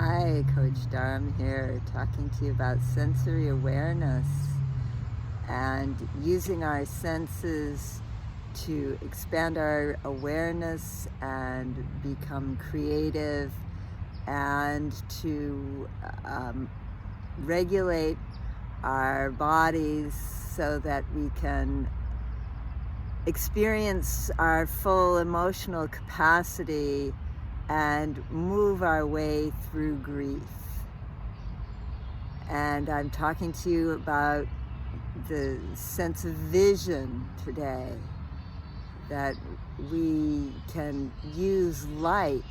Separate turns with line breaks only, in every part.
Hi, Coach Dharam here, talking to you about sensory awareness and using our senses to expand our awareness and become creative and to regulate our bodies so that we can experience our full emotional capacity and move our way through grief. And I'm talking to you about the sense of vision today, that we can use light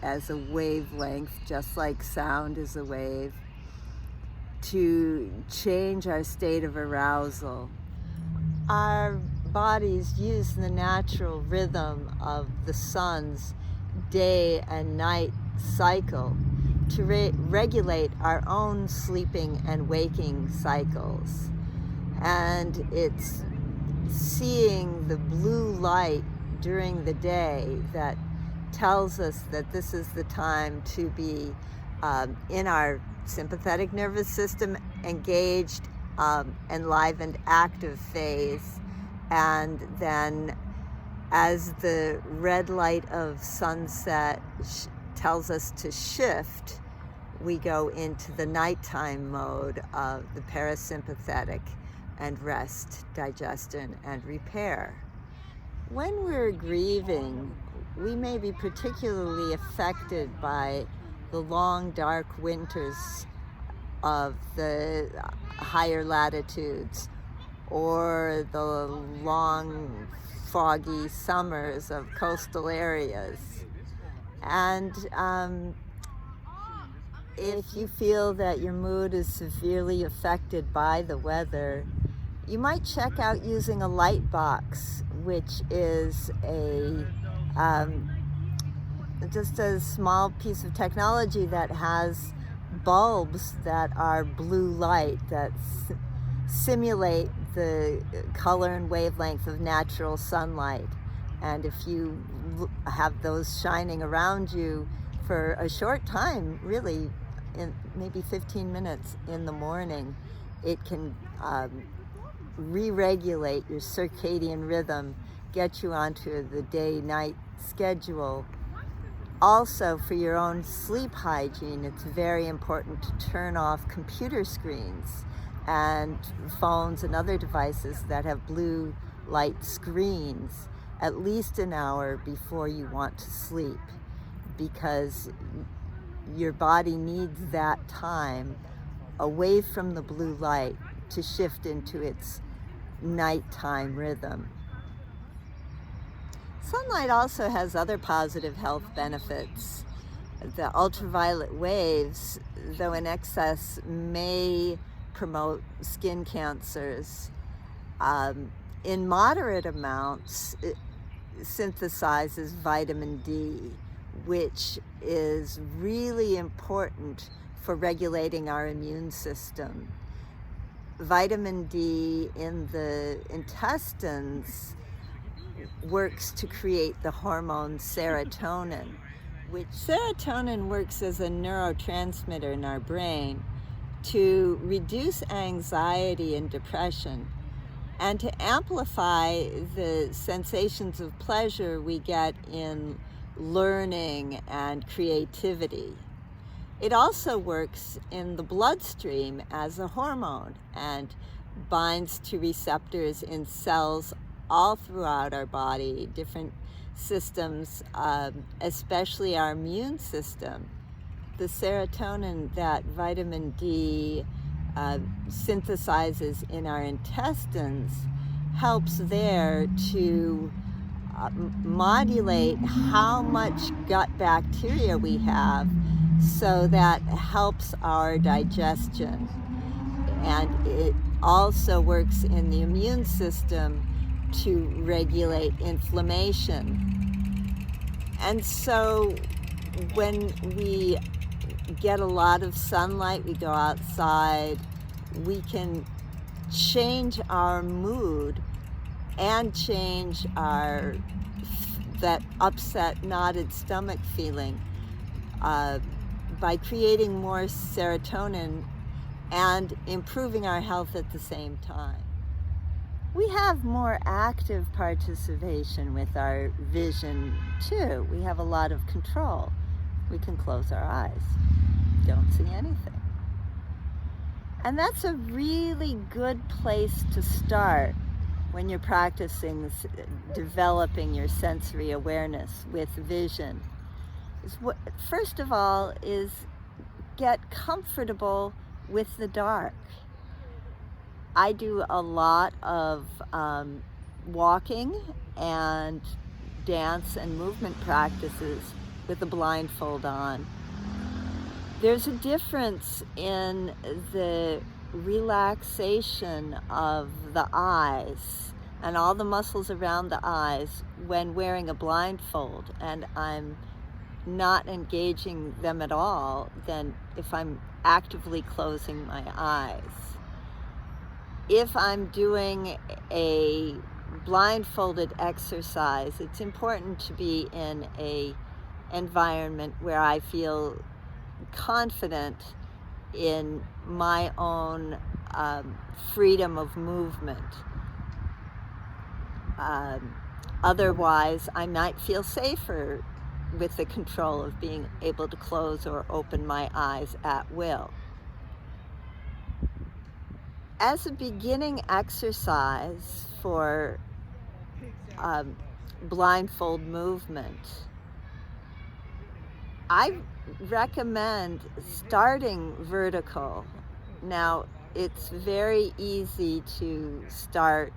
as a wavelength, just like sound is a wave, to change our state of arousal. Our bodies use the natural rhythm of the sun's day and night cycle to regulate our own sleeping and waking cycles. And it's seeing the blue light during the day that tells us that this is the time to be in our sympathetic nervous system engaged, enlivened, active phase. And then as the red light of sunset tells us to shift, we go into the nighttime mode of the parasympathetic and rest, digestion, and repair. When we're grieving, we may be particularly affected by the long, dark winters of the higher latitudes or the long, foggy summers of coastal areas. And if you feel that your mood is severely affected by the weather, you might check out using a light box, which is just a small piece of technology that has bulbs that are blue light that simulate the color and wavelength of natural sunlight. And if you have those shining around you for a short time, really in maybe 15 minutes in the morning, it can re-regulate your circadian rhythm, get you onto the day-night schedule. Also, for your own sleep hygiene, it's very important to turn off computer screens and phones and other devices that have blue light screens at least an hour before you want to sleep, because your body needs that time away from the blue light to shift into its nighttime rhythm. Sunlight also has other positive health benefits. The ultraviolet waves, though in excess, may promote skin cancers. In moderate amounts, it synthesizes vitamin D, which is really important for regulating our immune system. Vitamin D in the intestines works to create the hormone serotonin, which serotonin works as a neurotransmitter in our brain to reduce anxiety and depression and to amplify the sensations of pleasure we get in learning and creativity. It also works in the bloodstream as a hormone and binds to receptors in cells all throughout our body, different systems, especially our immune system. The serotonin that vitamin D synthesizes in our intestines helps there to modulate how much gut bacteria we have, so that helps our digestion. And it also works in the immune system to regulate inflammation. And so when we get a lot of sunlight, we go outside, we can change our mood and change that upset, knotted stomach feeling by creating more serotonin and improving our health at the same time. We have more active participation with our vision too. We have a lot of control. We can close our eyes, don't see anything. And that's a really good place to start when you're practicing developing your sensory awareness with vision. First of all is get comfortable with the dark. I do a lot of walking and dance and movement practices with a blindfold on. There's a difference in the relaxation of the eyes and all the muscles around the eyes when wearing a blindfold, and I'm not engaging them at all than if I'm actively closing my eyes. If I'm doing a blindfolded exercise, it's important to be in an environment where I feel confident in my own freedom of movement. Otherwise, I might feel safer with the control of being able to close or open my eyes at will. As a beginning exercise for blindfold movement, I recommend starting vertical. Now, it's very easy to start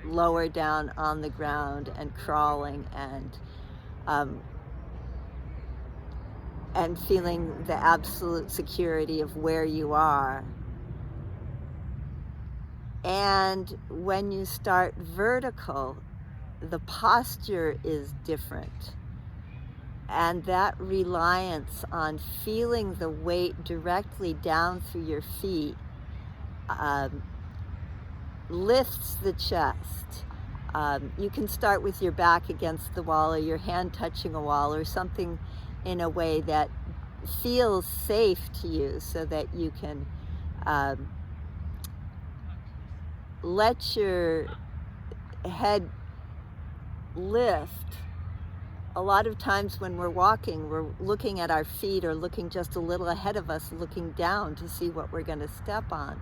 lower down on the ground and crawling and feeling the absolute security of where you are. And when you start vertical, the posture is different. And that reliance on feeling the weight directly down through your feet lifts the chest. You can start with your back against the wall or your hand touching a wall or something in a way that feels safe to you, so that you can let your head lift. A lot of times when we're walking, we're looking at our feet or looking just a little ahead of us, looking down to see what we're going to step on.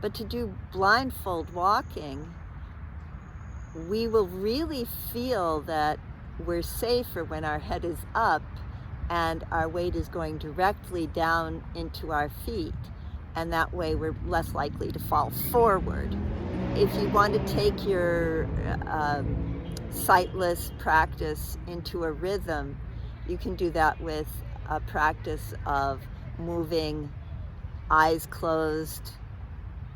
But to do blindfold walking, we will really feel that we're safer when our head is up and our weight is going directly down into our feet. And that way we're less likely to fall forward. If you want to take your sightless practice into a rhythm, you can do that with a practice of moving eyes closed,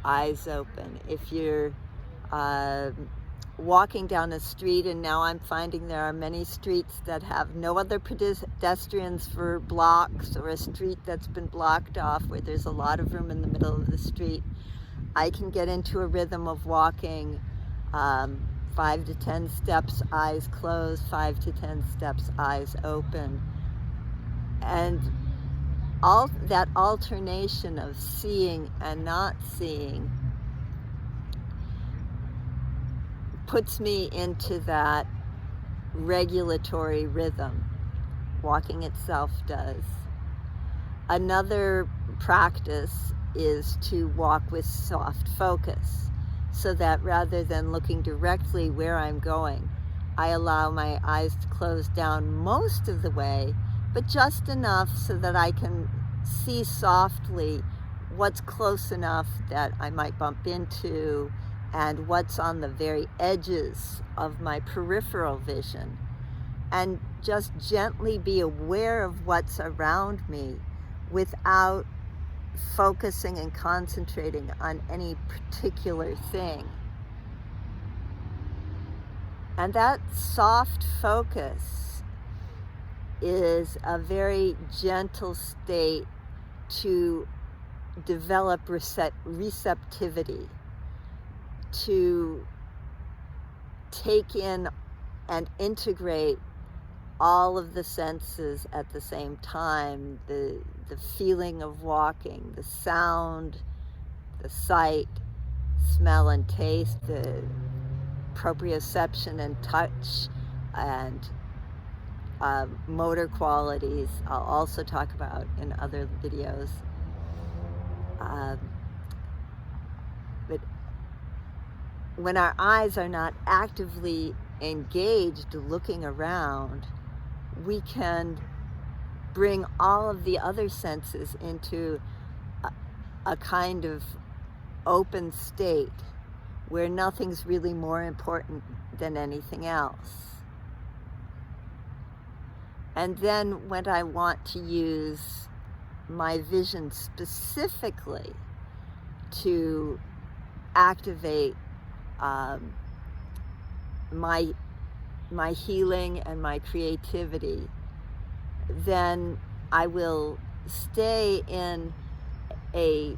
eyes open. If you're walking down a street, and now I'm finding there are many streets that have no other pedestrians for blocks, or a street that's been blocked off where there's a lot of room in the middle of the street, I can get into a rhythm of walking 5 to 10 steps, eyes closed, 5 to 10 steps, eyes open. And all that alternation of seeing and not seeing puts me into that regulatory rhythm. Walking itself does. Another practice is to walk with soft focus, so that rather than looking directly where I'm going, I allow my eyes to close down most of the way, but just enough so that I can see softly what's close enough that I might bump into and what's on the very edges of my peripheral vision, and just gently be aware of what's around me without focusing and concentrating on any particular thing. And that soft focus is a very gentle state to develop receptivity, to take in and integrate all of the senses at the same time, the feeling of walking, the sound, the sight, smell and taste, the proprioception and touch, and motor qualities I'll also talk about in other videos. But when our eyes are not actively engaged looking around, we can bring all of the other senses into a kind of open state where nothing's really more important than anything else. And then when I want to use my vision specifically to activate my healing and my creativity, then I will stay in a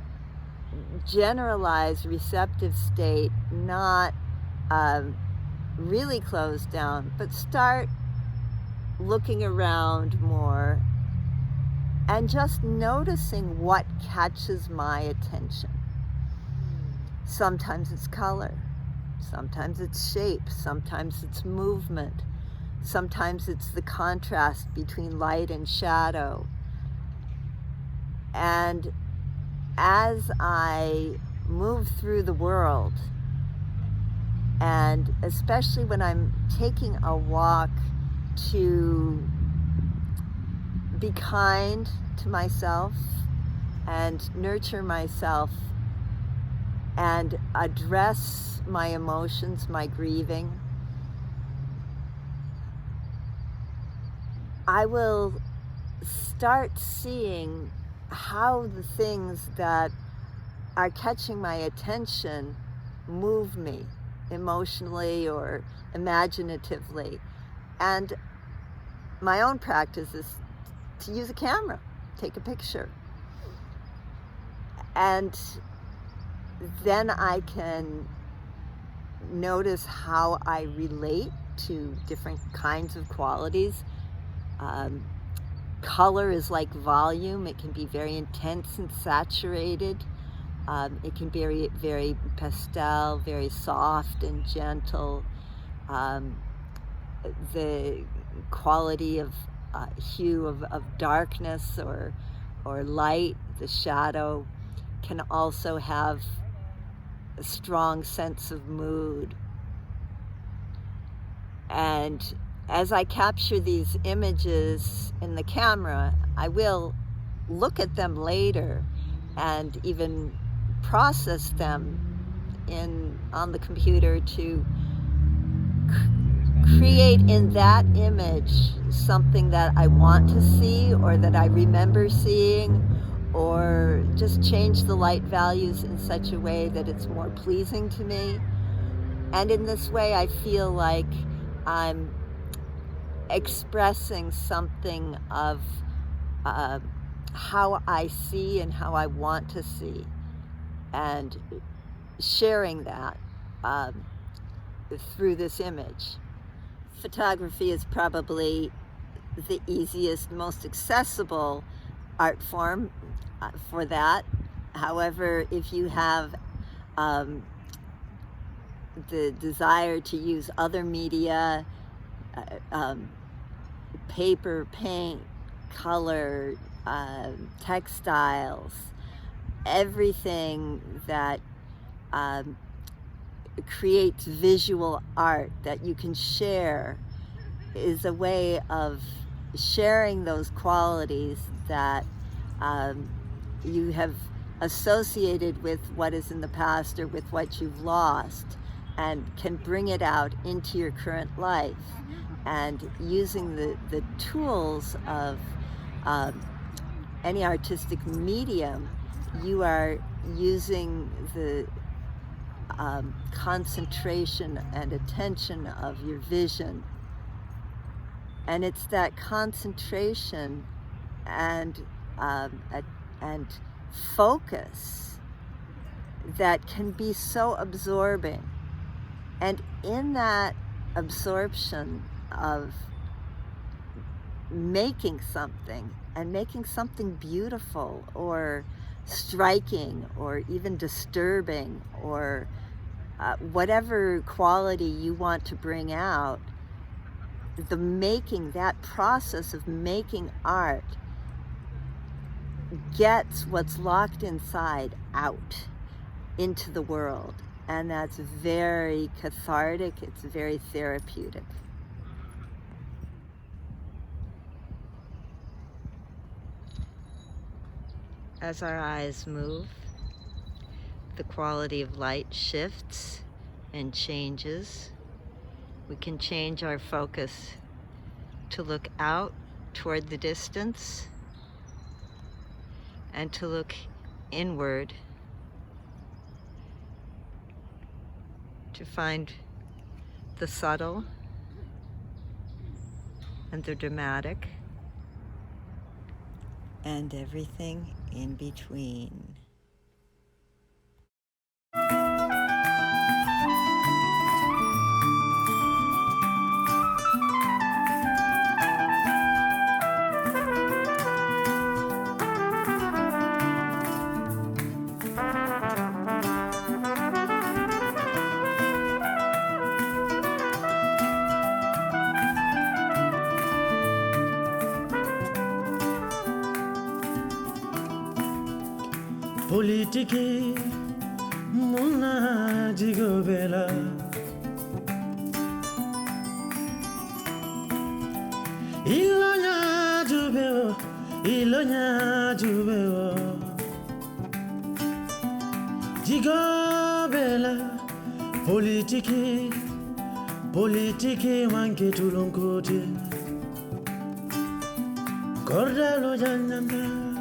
generalized receptive state, not really closed down, but start looking around more and just noticing what catches my attention. Sometimes it's color, sometimes it's shape, sometimes it's movement, sometimes it's the contrast between light and shadow. And as I move through the world, and especially when I'm taking a walk, to be kind to myself and nurture myself and address my emotions, my grieving, I will start seeing how the things that are catching my attention move me emotionally or imaginatively. And my own practice is to use a camera, take a picture. And then I can notice how I relate to different kinds of qualities. Color is like volume. It can be very intense and saturated. It can be very pastel, very soft and gentle. The quality of hue of darkness or light, the shadow, can also have a strong sense of mood. And as I capture these images in the camera, I will look at them later and even process them on the computer to create in that image something that I want to see or that I remember seeing, or just change the light values in such a way that it's more pleasing to me. And in this way, I feel like I'm expressing something of how I see and how I want to see, and sharing that through this image. Photography is probably the easiest, most accessible art form for that. However, if you have the desire to use other media, paper, paint, color, textiles, everything that creates visual art that you can share is a way of sharing those qualities that you have associated with what is in the past or with what you've lost, and can bring it out into your current life. And using the tools of any artistic medium, you are using the concentration and attention of your vision. And it's that concentration and focus that can be so absorbing. And in that absorption of making something, and making something beautiful or striking or even disturbing, or whatever quality you want to bring out, that process of making art gets what's locked inside out into the world. And that's very cathartic, it's very therapeutic. As our eyes move, the quality of light shifts and changes. We can change our focus to look out toward the distance and to look inward, to find the subtle and the dramatic and everything in between.
Politiki muna jigobela ilonya jubeo jigobela politiki manke tulonkote kordalo janyanda